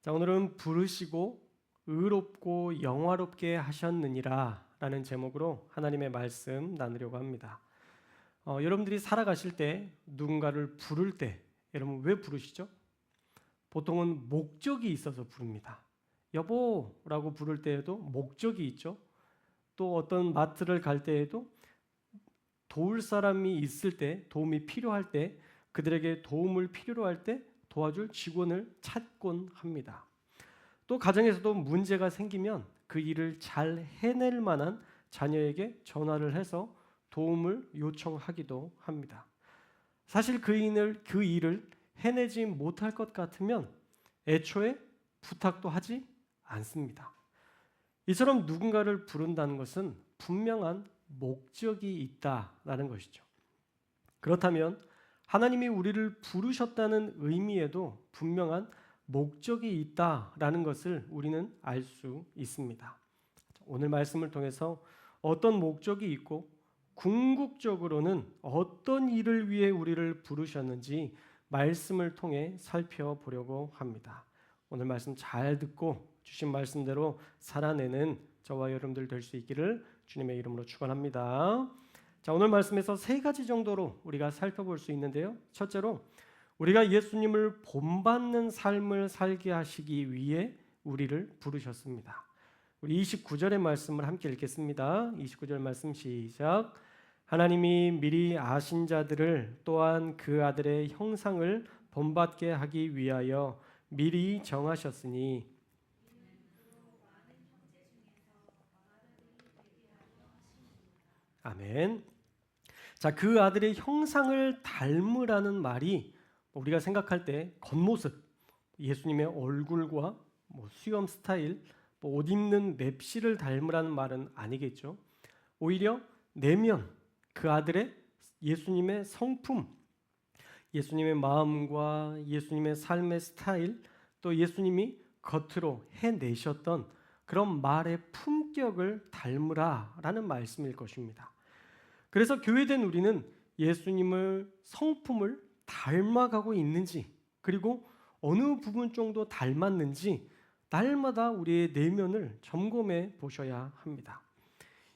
자, 오늘은 부르시고 의롭고 영화롭게 하셨느니라 라는 제목으로 하나님의 말씀 나누려고 합니다. 여러분들이 살아가실 때 누군가를 부를 때 여러분 왜 부르시죠? 보통은 목적이 있어서 부릅니다. 여보라고 부를 때에도 목적이 있죠. 또 어떤 마트를 갈 때에도 도울 사람이 있을 때, 도움이 필요할 때, 그들에게 도움을 필요로 할 때 도와줄 직원을 찾곤 합니다. 또 가정에서도 문제가 생기면 그 일을 잘 해낼 만한 자녀에게 전화를 해서 도움을 요청하기도 합니다. 사실 그 일을 해내지 못할 것 같으면 애초에 부탁도 하지 않습니다. 이처럼 누군가를 부른다는 것은 분명한 목적이 있다라는 것이죠. 그렇다면 하나님이 우리를 부르셨다는 의미에도 분명한 목적이 있다라는 것을 우리는 알 수 있습니다. 오늘 말씀을 통해서 어떤 목적이 있고 궁극적으로는 어떤 일을 위해 우리를 부르셨는지 말씀을 통해 살펴보려고 합니다. 오늘 말씀 잘 듣고 주신 말씀대로 살아내는 저와 여러분들 될 수 있기를 주님의 이름으로 축원합니다. 자, 오늘 말씀에서 세 가지 정도로 우리가 살펴볼 수 있는데요. 첫째로 우리가 예수님을 본받는 삶을 살게 하시기 위해 우리를 부르셨습니다. 우리 29절의 말씀을 함께 읽겠습니다. 29절 말씀 시작. 하나님이 미리 아신 자들을 또한 그 아들의 형상을 본받게 하기 위하여 미리 정하셨으니 아멘. 자, 그 아들의 형상을 닮으라는 말이 우리가 생각할 때 겉모습, 예수님의 얼굴과 수염 스타일, 옷 입는 맵시를 닮으라는 말은 아니겠죠. 오히려 내면, 그 아들의 예수님의 성품, 예수님의 마음과 예수님의 삶의 스타일, 또 예수님이 겉으로 해내셨던 그런 말의 품격을 닮으라라는 말씀일 것입니다. 그래서 교회된 우리는 예수님을 성품을 닮아가고 있는지, 그리고 어느 부분 정도 닮았는지 날마다 우리의 내면을 점검해 보셔야 합니다.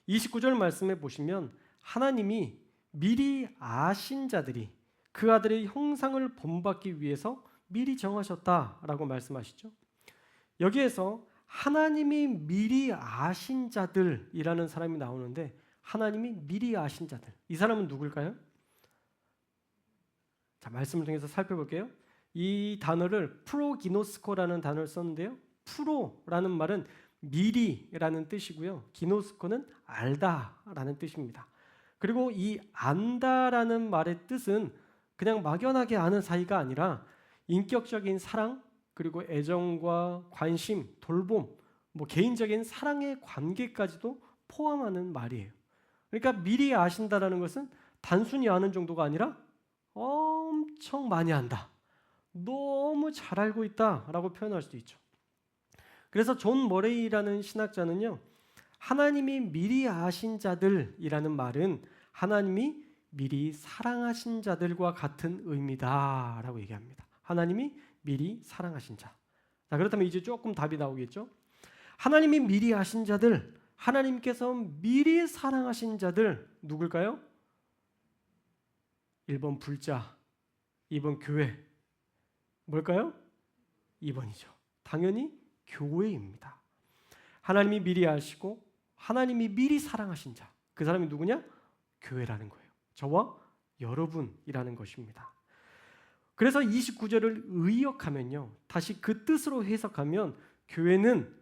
29절 말씀에 보시면 하나님이 미리 아신 자들이 그 아들의 형상을 본받기 위해서 미리 정하셨다라고 말씀하시죠. 여기에서 하나님이 미리 아신 자들이라는 사람이 나오는데 하나님이 미리 아신 자들, 이 사람은 누굴까요? 자, 말씀을 통해서 살펴볼게요. 이 단어를 프로기노스코라는 단어를 썼는데요. 프로라는 말은 미리라는 뜻이고요. 기노스코는 알다라는 뜻입니다. 그리고 이 안다라는 말의 뜻은 그냥 막연하게 아는 사이가 아니라 인격적인 사랑, 그리고 애정과 관심, 돌봄, 개인적인 사랑의 관계까지도 포함하는 말이에요. 그러니까 미리 아신다라는 것은 단순히 아는 정도가 아니라 엄청 많이 안다, 너무 잘 알고 있다라고 표현할 수도 있죠. 그래서 존 머레이라는 신학자는요, 하나님이 미리 아신 자들이라는 말은 하나님이 미리 사랑하신 자들과 같은 의미다라고 얘기합니다. 하나님이 미리 사랑하신 자. 자, 그렇다면 이제 조금 답이 나오겠죠? 하나님이 미리 아신 자들, 하나님께서 미리 사랑하신 자들 누굴까요? 1번 불자, 2번 교회. 뭘까요? 2번이죠. 당연히 교회입니다. 하나님이 미리 아시고 하나님이 미리 사랑하신 자, 그 사람이 누구냐? 교회라는 거예요. 저와 여러분이라는 것입니다. 그래서 29절을 의역하면요, 다시 그 뜻으로 해석하면 교회는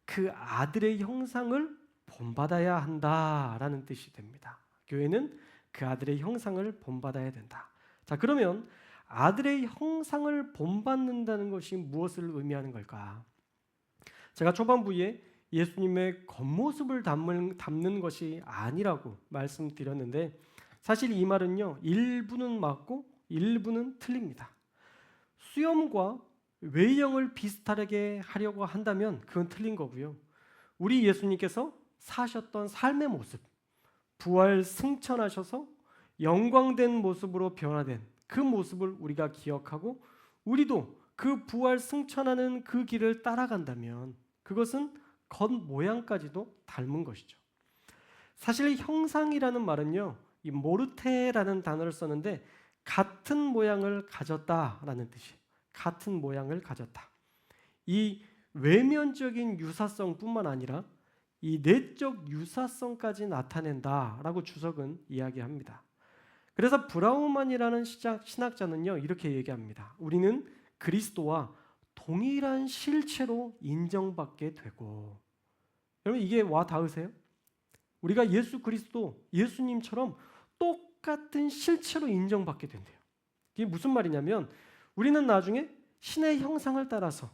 그 아들의 형상을 본받아야 한다라는 뜻이 됩니다. 교회는 그 아들의 형상을 본받아야 된다. 자, 그러면 아들의 형상을 본받는다는 것이 무엇을 의미하는 걸까? 제가 초반부에 예수님의 겉모습을 담는 것이 아니라고 말씀드렸는데 사실 이 말은요, 일부는 맞고 일부는 틀립니다. 수염과 외형을 비슷하게 하려고 한다면 그건 틀린 거고요. 우리 예수님께서 사셨던 삶의 모습, 부활 승천하셔서 영광된 모습으로 변화된 그 모습을 우리가 기억하고 우리도 그 부활 승천하는 그 길을 따라간다면 그것은 겉모양까지도 닮은 것이죠. 사실 형상이라는 말은요, 이 모르테라는 단어를 썼는데 같은 모양을 가졌다라는 뜻이에요. 같은 모양을 가졌다. 이 외면적인 유사성뿐만 아니라 이 내적 유사성까지 나타낸다라고 주석은 이야기합니다. 그래서 브라우만이라는 신학자는요, 이렇게 얘기합니다. 우리는 그리스도와 동일한 실체로 인정받게 되고, 여러분 이게 와 닿으세요? 우리가 예수 그리스도, 예수님처럼 똑같은 실체로 인정받게 된대요. 이게 무슨 말이냐면 우리는 나중에 신의 형상을 따라서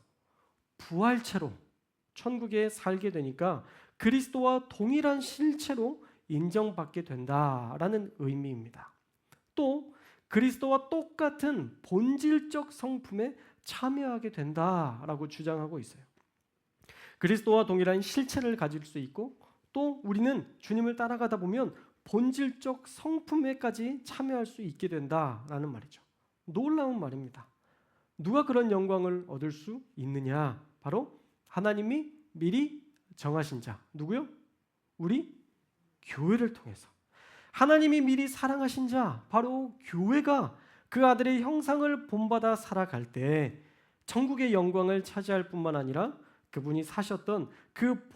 부활체로 천국에 살게 되니까 그리스도와 동일한 실체로 인정받게 된다라는 의미입니다. 또 그리스도와 똑같은 본질적 성품에 참여하게 된다라고 주장하고 있어요. 그리스도와 동일한 실체를 가질 수 있고 또 우리는 주님을 따라가다 보면 본질적 성품에까지 참여할 수 있게 된다라는 말이죠. 놀라운 말입니다. 누가 그런 영광을 얻을 수 있느냐? 바로 하나님이 미리 정하신 자. 누구요? 우리 교회를 통해서. 하나님이 미리 사랑하신 자, 바로 교회가 그 아들의 형상을 본받아 살아갈 때 천국의 영광을 차지할 뿐만 아니라 그분이 사셨던 그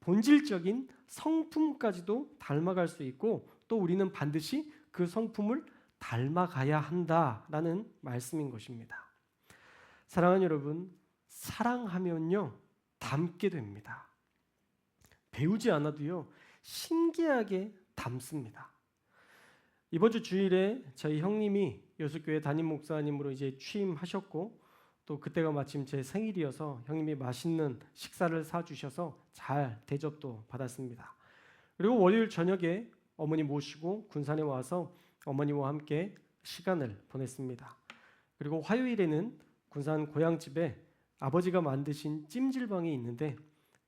본질적인 성품까지도 닮아갈 수 있고 또 우리는 반드시 그 성품을 닮아가야 한다라는 말씀인 것입니다. 사랑하는 여러분, 사랑하면요 닮게 됩니다. 배우지 않아도요 신기하게 닮습니다. 이번 주 주일에 저희 형님이 여수교회 담임 목사님으로 이제 취임하셨고 또 그때가 마침 제 생일이어서 형님이 맛있는 식사를 사주셔서 잘 대접도 받았습니다. 그리고 월요일 저녁에 어머니 모시고 군산에 와서 어머니와 함께 시간을 보냈습니다. 그리고 화요일에는 군산 고향집에 아버지가 만드신 찜질방이 있는데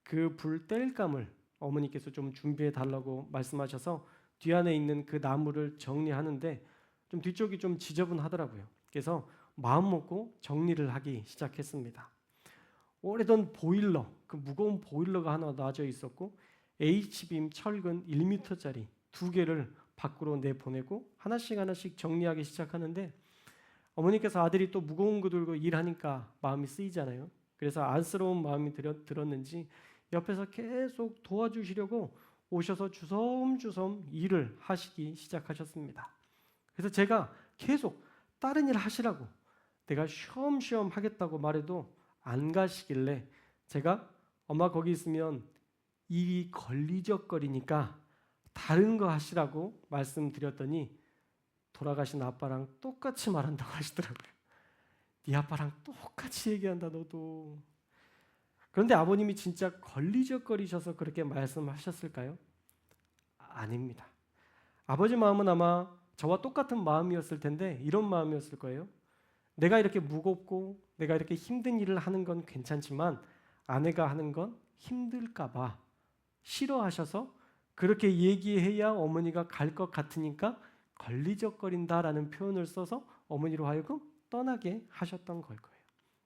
그 불 뗄감을 어머니께서 좀 준비해 달라고 말씀하셔서 뒤안에 있는 그 나무를 정리하는데 좀 뒤쪽이 좀 지저분하더라고요. 그래서 마음 먹고 정리를 하기 시작했습니다. 오래된 보일러, 그 무거운 보일러가 하나 놔져 있었고 H빔 철근 1m짜리 2개를 밖으로 내보내고 하나씩 정리하기 시작하는데 어머니께서 아들이 또 무거운 거 들고 일하니까 마음이 쓰이잖아요. 그래서 안쓰러운 마음이 들었는지 옆에서 계속 도와주시려고 오셔서 주섬주섬 일을 하시기 시작하셨습니다. 그래서 제가 계속 다른 일 하시라고 내가 쉬엄쉬엄 하겠다고 말해도 안 가시길래 제가 엄마 거기 있으면 일이 걸리적거리니까 다른 거 하시라고 말씀드렸더니 돌아가신 아빠랑 똑같이 말한다고 하시더라고요. 네 아빠랑 똑같이 얘기한다 너도. 그런데 아버님이 진짜 걸리적거리셔서 그렇게 말씀하셨을까요? 아닙니다. 아버지 마음은 아마 저와 똑같은 마음이었을 텐데 이런 마음이었을 거예요. 내가 이렇게 무겁고 내가 이렇게 힘든 일을 하는 건 괜찮지만 아내가 하는 건 힘들까 봐 싫어하셔서 그렇게 얘기해야 어머니가 갈 것 같으니까 걸리적거린다라는 표현을 써서 어머니로 하여금 떠나게 하셨던 걸 거예요.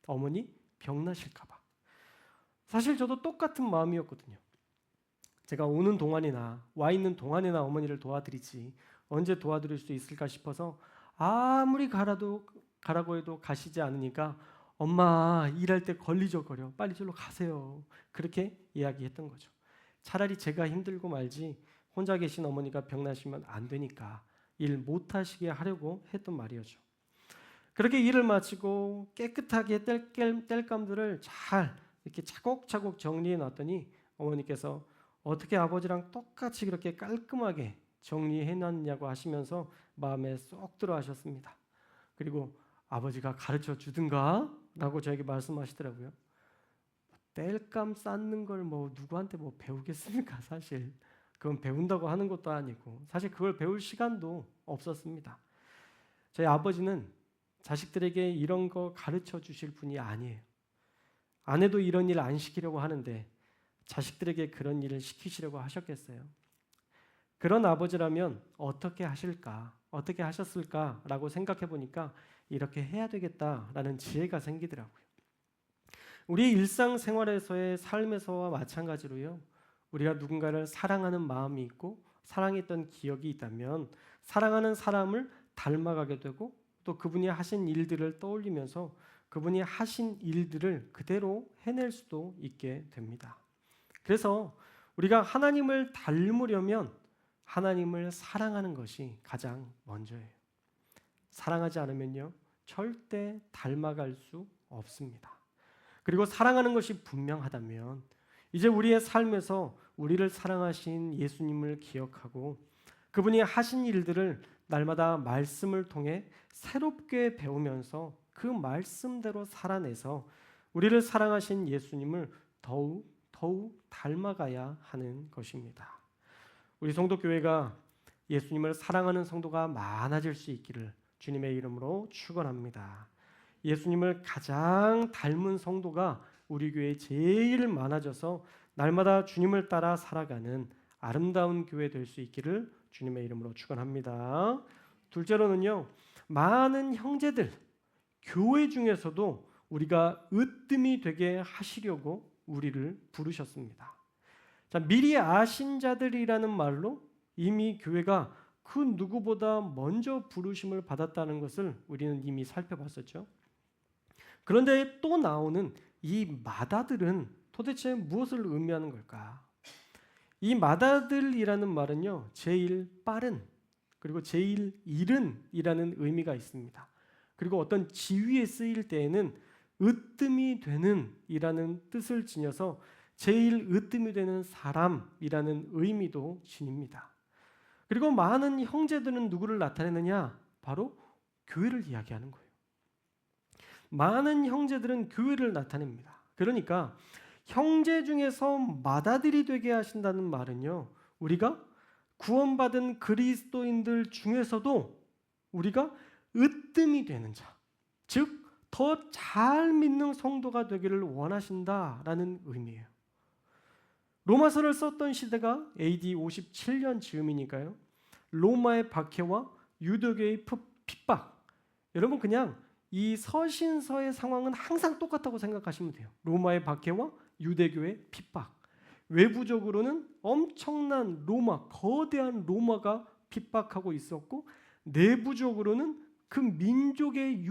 어머니 병나실까 봐. 사실 저도 똑같은 마음이었거든요. 제가 오는 동안이나 와 있는 동안이나 어머니를 도와드리지 언제 도와드릴 수 있을까 싶어서 아무리 가라고 해도 가시지 않으니까 엄마 일할 때 걸리적거려 빨리 저로 가세요. 그렇게 이야기했던 거죠. 차라리 제가 힘들고 말지 혼자 계신 어머니가 병나시면 안 되니까 일 못하시게 하려고 했던 말이었죠. 그렇게 일을 마치고 깨끗하게 뗄감들을 잘 이렇게 차곡차곡 정리해 놨더니 어머니께서 어떻게 아버지랑 똑같이 그렇게 깔끔하게 정리해 놨냐고 하시면서 마음에 쏙 들어 하셨습니다. 그리고 아버지가 가르쳐 주든가 라고 저에게 말씀하시더라고요. 뗄감 쌓는 걸 뭐 누구한테 뭐 배우겠습니까? 사실 그건 배운다고 하는 것도 아니고 사실 그걸 배울 시간도 없었습니다. 저희 아버지는 자식들에게 이런 거 가르쳐 주실 분이 아니에요. 아내도 이런 일 안 시키려고 하는데 자식들에게 그런 일을 시키시려고 하셨겠어요? 그런 아버지라면 어떻게 하실까? 어떻게 하셨을까라고 생각해 보니까 이렇게 해야 되겠다라는 지혜가 생기더라고요. 우리 일상생활에서의 삶에서와 마찬가지로요. 우리가 누군가를 사랑하는 마음이 있고 사랑했던 기억이 있다면 사랑하는 사람을 닮아가게 되고 또 그분이 하신 일들을 떠올리면서 그분이 하신 일들을 그대로 해낼 수도 있게 됩니다. 그래서 우리가 하나님을 닮으려면 하나님을 사랑하는 것이 가장 먼저예요. 사랑하지 않으면요, 절대 닮아갈 수 없습니다. 그리고 사랑하는 것이 분명하다면 이제 우리의 삶에서 우리를 사랑하신 예수님을 기억하고 그분이 하신 일들을 날마다 말씀을 통해 새롭게 배우면서 그 말씀대로 살아내서 우리를 사랑하신 예수님을 더욱 닮아가야 하는 것입니다. 우리 성도교회가 예수님을 사랑하는 성도가 많아질 수 있기를 주님의 이름으로 축원합니다. 예수님을 가장 닮은 성도가 우리 교회에 제일 많아져서 날마다 주님을 따라 살아가는 아름다운 교회 될 수 있기를 주님의 이름으로 축원합니다. 둘째로는요, 많은 형제들, 교회 중에서도 우리가 으뜸이 되게 하시려고 우리를 부르셨습니다. 자, 미리 아신 자들이라는 말로 이미 교회가 그 누구보다 먼저 부르심을 받았다는 것을 우리는 이미 살펴봤었죠. 그런데 또 나오는 이 마다들은 도대체 무엇을 의미하는 걸까? 이 마다들이라는 말은요, 제일 빠른 그리고 제일 이른 이라는 의미가 있습니다. 그리고 어떤 지위에 쓰일 때에는 으뜸이 되는 이라는 뜻을 지녀서 제일 으뜸이 되는 사람이라는 의미도 지닙니다. 그리고 많은 형제들은 누구를 나타내느냐? 바로 교회를 이야기하는 거예요. 많은 형제들은 교회를 나타냅니다. 그러니까 형제 중에서 맏아들이 되게 하신다는 말은요, 우리가 구원받은 그리스도인들 중에서도 우리가 으뜸이 되는 자, 즉 더 잘 믿는 성도가 되기를 원하신다라는 의미예요. 로마서를 썼던 시대가 AD 57년 즈음이니까요. 로마의 박해와 유대교의 핍박. 여러분 그냥 이 서신서의 상황은 항상 똑같다고 생각하시면 돼요. 로마의 박해와 유대교의 핍박. 외부적으로는 엄청난 로마, 거대한 로마가 핍박하고 있었고 내부적으로는 그 민족의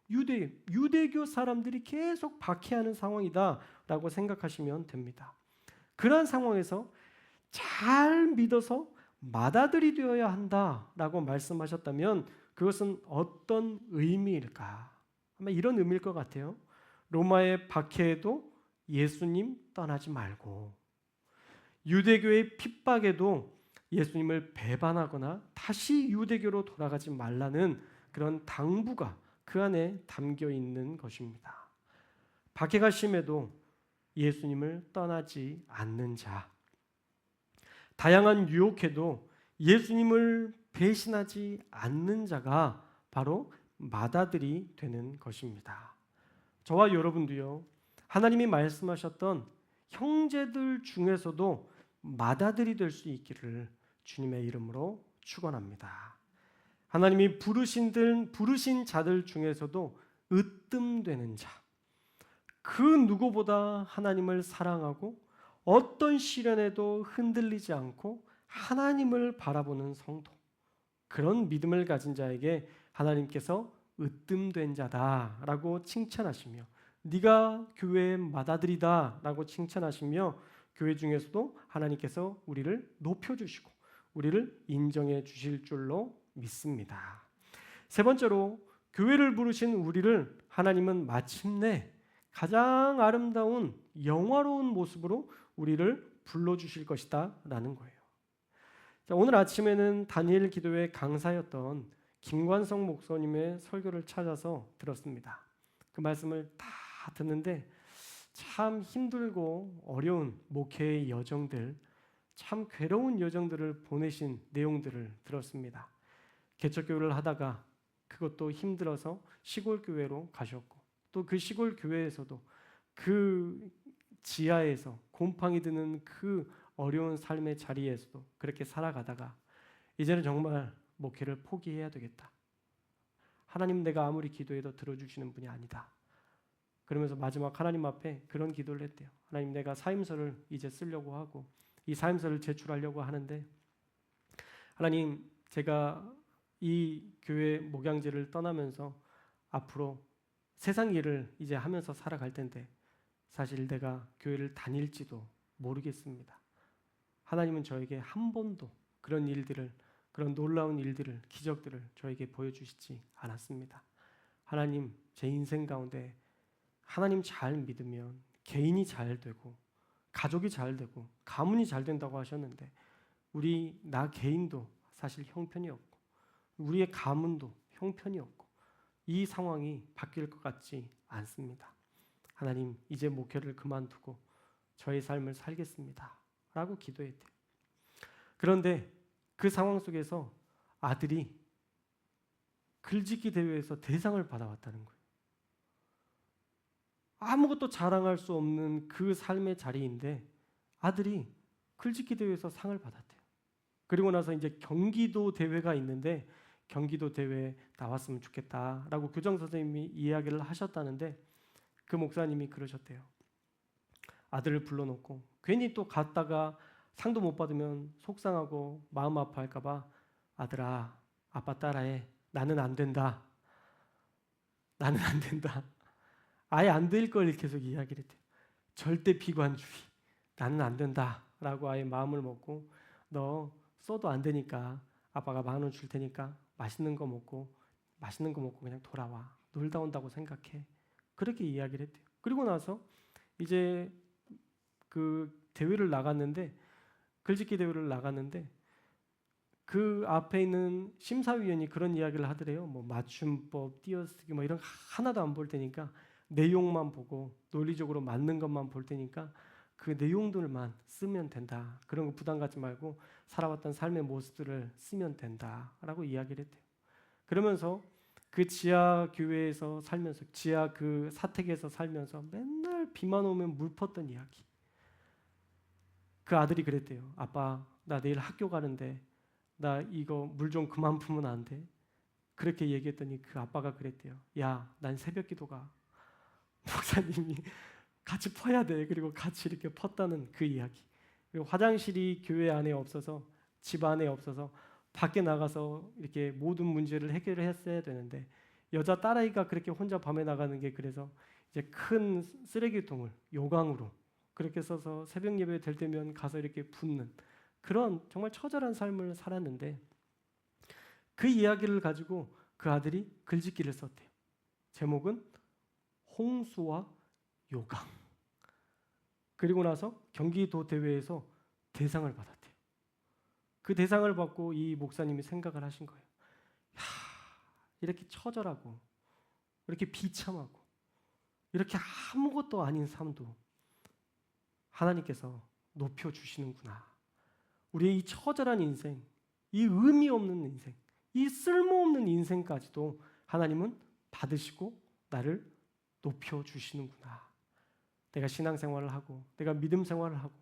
유대교 사람들이 계속 박해하는 상황이다라고 생각하시면 됩니다. 그러한 상황에서 잘 믿어서 맏아들이 되어야 한다라고 말씀하셨다면 그것은 어떤 의미일까? 아마 이런 의미일 것 같아요. 로마의 박해에도 예수님 떠나지 말고 유대교의 핍박에도 예수님을 배반하거나 다시 유대교로 돌아가지 말라는 그런 당부가 그 안에 담겨 있는 것입니다. 박해가 심해도 예수님을 떠나지 않는 자, 다양한 유혹에도 예수님을 배신하지 않는 자가 바로 맏아들이 되는 것입니다. 저와 여러분도요, 하나님이 말씀하셨던 형제들 중에서도 맏아들이 될 수 있기를 주님의 이름으로 축원합니다. 하나님이 부르신 자들 중에서도 으뜸되는 자, 그 누구보다 하나님을 사랑하고 어떤 시련에도 흔들리지 않고 하나님을 바라보는 성도, 그런 믿음을 가진 자에게 하나님께서 으뜸된 자다라고 칭찬하시며 네가 교회의 맏아들이다 라고 칭찬하시며 교회 중에서도 하나님께서 우리를 높여주시고 우리를 인정해 주실 줄로 믿습니다. 세 번째로 교회를 부르신 우리를 하나님은 마침내 가장 아름다운 영화로운 모습으로 우리를 불러주실 것이다 라는 거예요. 자, 오늘 아침에는 다니엘 기도회 강사였던 김관성 목사님의 설교를 찾아서 들었습니다. 그 말씀을 다 듣는데 참 힘들고 어려운 목회의 여정들, 참 괴로운 여정들을 보내신 내용들을 들었습니다. 개척교회를 하다가 그것도 힘들어서 시골교회로 가셨고 또 그 시골교회에서도 그 지하에서 곰팡이 드는 그 어려운 삶의 자리에서도 그렇게 살아가다가 이제는 정말 목회를 포기해야 되겠다. 하나님, 내가 아무리 기도해도 들어주시는 분이 아니다. 그러면서 마지막 하나님 앞에 그런 기도를 했대요. 하나님, 내가 사임서를 이제 쓰려고 하고 이 사임서를 제출하려고 하는데 하나님, 제가 이 교회 목양지를 떠나면서 앞으로 세상 일을 이제 하면서 살아갈 텐데 사실 내가 교회를 다닐지도 모르겠습니다. 하나님은 저에게 한 번도 그런 일들을, 그런 놀라운 일들을, 기적들을 저에게 보여주시지 않았습니다. 하나님, 제 인생 가운데 하나님 잘 믿으면 개인이 잘 되고 가족이 잘 되고 가문이 잘 된다고 하셨는데 나 개인도 사실 형편이 없고 우리의 가문도 형편이 없고 이 상황이 바뀔 것 같지 않습니다. 하나님, 이제 목회를 그만두고 저의 삶을 살겠습니다 라고 기도했대요. 그런데 그 상황 속에서 아들이 글짓기 대회에서 대상을 받아왔다는 거예요. 아무것도 자랑할 수 없는 그 삶의 자리인데 아들이 글짓기 대회에서 상을 받았대요. 그리고 나서 이제 경기도 대회가 있는데 경기도 대회에 나왔으면 좋겠다라고 교장 선생님이 이야기를 하셨다는데 그 목사님이 그러셨대요. 아들을 불러놓고 괜히 또 갔다가 상도 못 받으면 속상하고 마음 아파할까 봐 아들아, 아빠 따라해. 나는 안 된다. 나는 안 된다. 아예 안 될 걸 계속 이야기를 했대요. 절대 비관주의. 나는 안 된다 라고 아예 마음을 먹고 너 써도 안 되니까 아빠가 10,000원 줄 테니까 맛있는 거 먹고 그냥 돌아와. 놀다 온다고 생각해. 그렇게 이야기를 했대요. 그리고 나서 이제 그 대회를 나갔는데 글짓기 대회를 나갔는데 그 앞에 있는 심사위원이 그런 이야기를 하더래요. 뭐 맞춤법, 띄어쓰기 뭐 이런 거 하나도 안 볼 테니까 내용만 보고 논리적으로 맞는 것만 볼 테니까 그 내용들만 쓰면 된다. 그런 거 부담 갖지 말고 살아왔던 삶의 모습들을 쓰면 된다라고 이야기를 했대요. 그러면서 그 지하 교회에서 살면서 지하 그 사택에서 살면서 맨날 비만 오면 물 펐던 이야기. 그 아들이 그랬대요. 아빠, 나 내일 학교 가는데 나 이거 물 좀 그만 풀면 안 돼? 그렇게 얘기했더니 그 아빠가 그랬대요. 야, 난 새벽 기도가 목사님이 같이 퍼야 돼. 그리고 같이 이렇게 펐다는 그 이야기. 그리고 화장실이 교회 안에 없어서 집 안에 없어서 밖에 나가서 이렇게 모든 문제를 해결을 했어야 되는데 여자 딸아이가 그렇게 혼자 밤에 나가는 게 그래서 이제 큰 쓰레기통을 요강으로 그렇게 써서 새벽 예배 될 때면 가서 이렇게 붓는 그런 정말 처절한 삶을 살았는데 그 이야기를 가지고 그 아들이 글짓기를 썼대요. 제목은 홍수와 요강. 그리고 나서 경기도 대회에서 대상을 받았대요. 그 대상을 받고 이 목사님이 생각을 하신 거예요. 야, 이렇게 처절하고 이렇게 비참하고 이렇게 아무것도 아닌 삶도 하나님께서 높여주시는구나. 우리의 이 처절한 인생, 이 의미 없는 인생, 이 쓸모없는 인생까지도 하나님은 받으시고 나를 높여주시는구나. 내가 신앙생활을 하고 내가 믿음 생활을 하고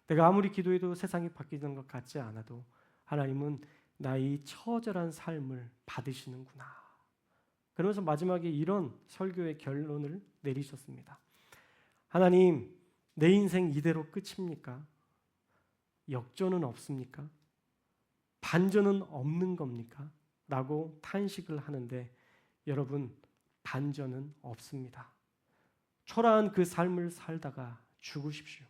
내가 아무리 기도해도 세상이 바뀌는 것 같지 않아도 하나님은 나의 처절한 삶을 받으시는구나. 그러면서 마지막에 이런 설교의 결론을 내리셨습니다. 하나님, 내 인생 이대로 끝입니까? 역전은 없습니까? 반전은 없는 겁니까? 라고 탄식을 하는데 여러분, 반전은 없습니다. 초라한 그 삶을 살다가 죽으십시오.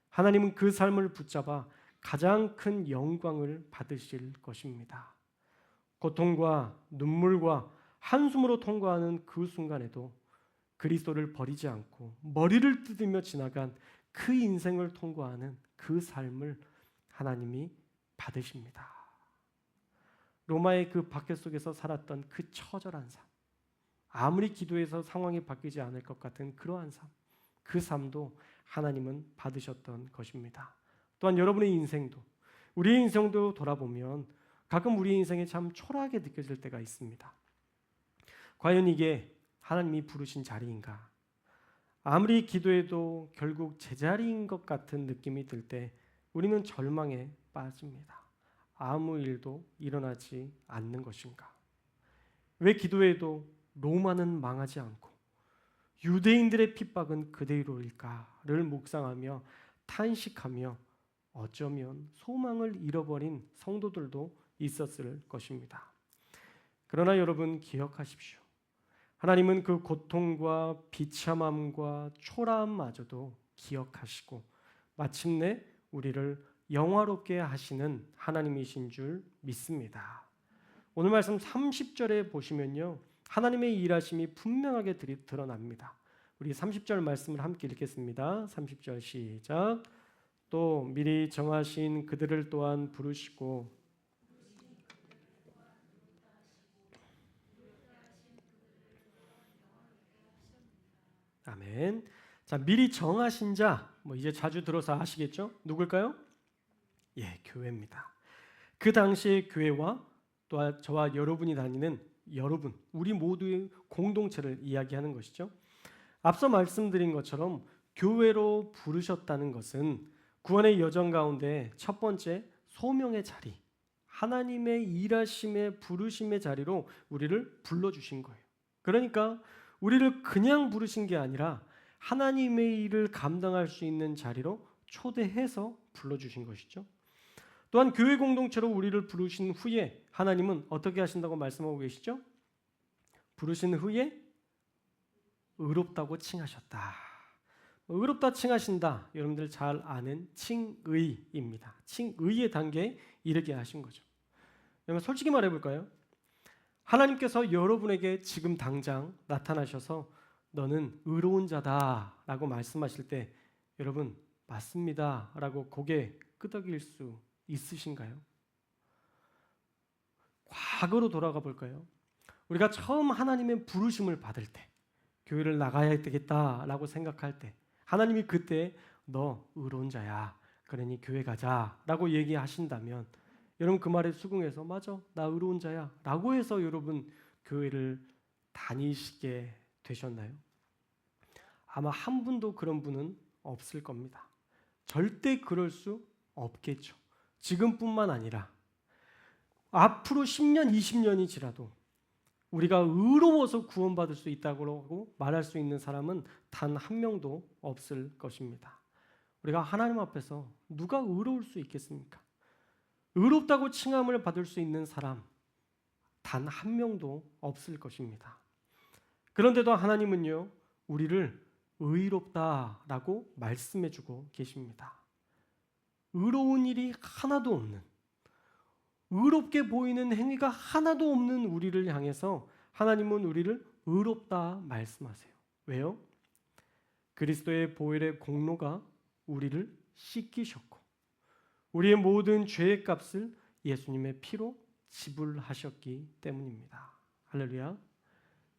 하나님은 그 삶을 붙잡아 가장 큰 영광을 받으실 것입니다. 고통과 눈물과 한숨으로 통과하는 그 순간에도 그리스도를 버리지 않고 머리를 뜯으며 지나간 그 인생을 통과하는 그 삶을 하나님이 받으십니다. 로마의 그 박해 속에서 살았던 그 처절한 삶, 아무리 기도해서 상황이 바뀌지 않을 것 같은 그러한 삶, 그 삶도 하나님은 받으셨던 것입니다. 또한 여러분의 인생도, 우리의 인생도 돌아보면 가끔 우리 인생에 참 초라하게 느껴질 때가 있습니다. 과연 이게 하나님이 부르신 자리인가? 아무리 기도해도 결국 제자리인 것 같은 느낌이 들 때 우리는 절망에 빠집니다. 아무 일도 일어나지 않는 것인가? 왜 기도해도 로마는 망하지 않고 유대인들의 핍박은 그대로일까를 묵상하며 탄식하며 어쩌면 소망을 잃어버린 성도들도 있었을 것입니다. 그러나 여러분 기억하십시오. 하나님은 그 고통과 비참함과 초라함마저도 기억하시고 마침내 우리를 영화롭게 하시는 하나님이신 줄 믿습니다. 오늘 말씀 30절에 보시면요, 하나님의 일하심이 분명하게 드러납니다. 우리 30절 말씀을 함께 읽겠습니다. 30절 시작. 또 미리 정하신 그들을 또한 부르시고 아멘. 자, 미리 정하신 자, 이제 자주 들어서 아시겠죠? 누굴까요? 예, 교회입니다. 그 당시의 교회와 또 저와 여러분이 다니는 여러분, 우리 모두의 공동체를 이야기하는 것이죠. 앞서 말씀드린 것처럼 교회로 부르셨다는 것은 구원의 여정 가운데 첫 번째 소명의 자리, 하나님의 일하심의 부르심의 자리로 우리를 불러주신 거예요. 그러니까 우리를 그냥 부르신 게 아니라 하나님의 일을 감당할 수 있는 자리로 초대해서 불러주신 것이죠. 또한 교회 공동체로 우리를 부르신 후에 하나님은 어떻게 하신다고 말씀하고 계시죠? 부르신 후에 의롭다고 칭하셨다. 의롭다 칭하신다. 여러분들 잘 아는 칭의입니다. 칭의의 단계에 이르게 하신 거죠. 여러분 솔직히 말해볼까요? 하나님께서 여러분에게 지금 당장 나타나셔서 너는 의로운 자다라고 말씀하실 때 여러분 맞습니다라고 고개 끄덕일 수 있으신가요? 과거로 돌아가 볼까요? 우리가 처음 하나님의 부르심을 받을 때 교회를 나가야 되겠다라고 생각할 때 하나님이 그때 너 의로운 자야. 그러니 교회 가자라고 얘기하신다면 여러분 그 말에 수긍해서 맞아 나 의로운 자야 라고 해서 여러분 교회를 다니시게 되셨나요? 아마 한 분도 그런 분은 없을 겁니다. 절대 그럴 수 없겠죠. 지금뿐만 아니라 앞으로 10년, 20년이 지나도 우리가 의로워서 구원받을 수 있다고 말할 수 있는 사람은 단 한 명도 없을 것입니다. 우리가 하나님 앞에서 누가 의로울 수 있겠습니까? 의롭다고 칭함을 받을 수 있는 사람 단 한 명도 없을 것입니다. 그런데도 하나님은요, 우리를 의롭다라고 말씀해주고 계십니다. 의로운 일이 하나도 없는, 의롭게 보이는 행위가 하나도 없는 우리를 향해서 하나님은 우리를 의롭다 말씀하세요. 왜요? 그리스도의 보혈의 공로가 우리를 씻기셨고 우리의 모든 죄의 값을 예수님의 피로 지불하셨기 때문입니다. 할렐루야.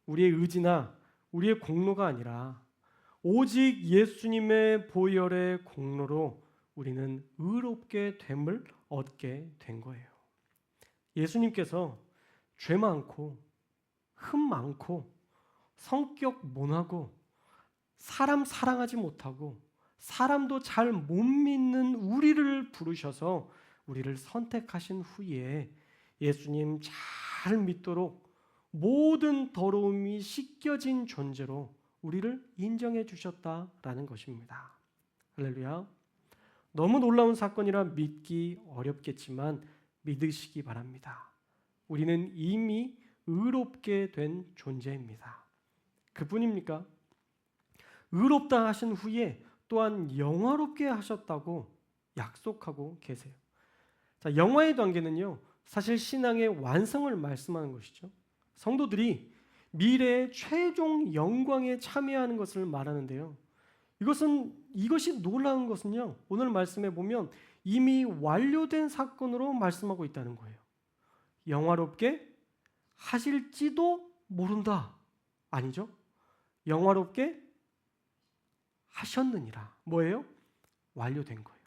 우리의 의지나 우리의 공로가 아니라 오직 예수님의 보혈의 공로로 우리는 의롭게 됨을 얻게 된 거예요. 예수님께서 죄 많고 흠 많고 성격 모나고 사람 사랑하지 못하고 사람도 잘 못 믿는 우리를 부르셔서 우리를 선택하신 후에 예수님 잘 믿도록 모든 더러움이 씻겨진 존재로 우리를 인정해 주셨다라는 것입니다. 할렐루야. 너무 놀라운 사건이라 믿기 어렵겠지만 믿으시기 바랍니다. 우리는 이미 의롭게 된 존재입니다. 그뿐입니까? 의롭다 하신 후에 또한 영화롭게 하셨다고 약속하고 계세요. 자, 영화의 단계는요, 사실 신앙의 완성을 말씀하는 것이죠. 성도들이 미래의 최종 영광에 참여하는 것을 말하는데요. 이것이 놀라운 것은요, 오늘 말씀에 보면 이미 완료된 사건으로 말씀하고 있다는 거예요. 영화롭게 하실지도 모른다. 아니죠? 영화롭게 하셨느니라. 뭐예요? 완료된 거예요.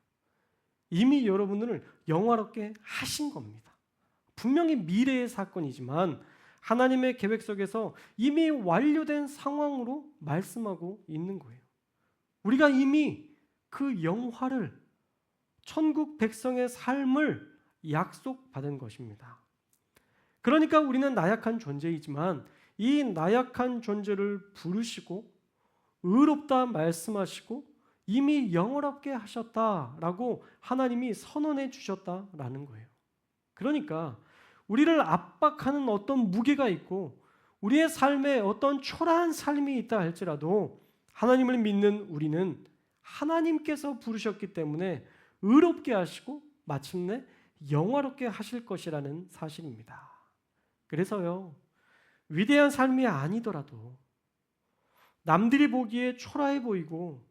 이미 여러분을 영화롭게 하신 겁니다. 분명히 미래의 사건이지만 하나님의 계획 속에서 이미 완료된 상황으로 말씀하고 있는 거예요. 우리가 이미 그 영화를 천국 백성의 삶을 약속받은 것입니다. 그러니까 우리는 나약한 존재이지만 이 나약한 존재를 부르시고 의롭다 말씀하시고 이미 영원롭게 하셨다라고 하나님이 선언해 주셨다라는 거예요. 그러니까 우리를 압박하는 어떤 무게가 있고 우리의 삶에 어떤 초라한 삶이 있다 할지라도 하나님을 믿는 우리는 하나님께서 부르셨기 때문에 의롭게 하시고 마침내 영화롭게 하실 것이라는 사실입니다. 그래서요, 위대한 삶이 아니더라도 남들이 보기에 초라해 보이고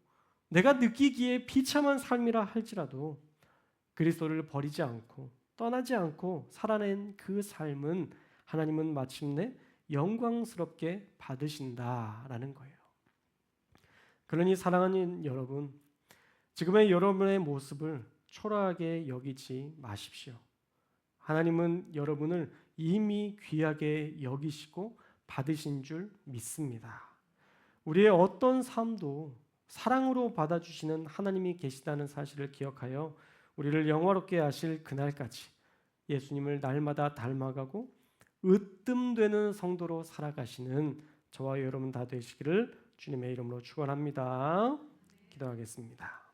내가 느끼기에 비참한 삶이라 할지라도 그리스도를 버리지 않고 떠나지 않고 살아낸 그 삶은 하나님은 마침내 영광스럽게 받으신다라는 거예요. 그러니 사랑하는 여러분, 지금의 여러분의 모습을 초라하게 여기지 마십시오. 하나님은 여러분을 이미 귀하게 여기시고 받으신 줄 믿습니다. 우리의 어떤 삶도 사랑으로 받아주시는 하나님이 계시다는 사실을 기억하여 우리를 영화롭게 하실 그날까지 예수님을 날마다 닮아가고 으뜸되는 성도로 살아가시는 저와 여러분 다 되시기를 주님의 이름으로 축원합니다. 기도하겠습니다.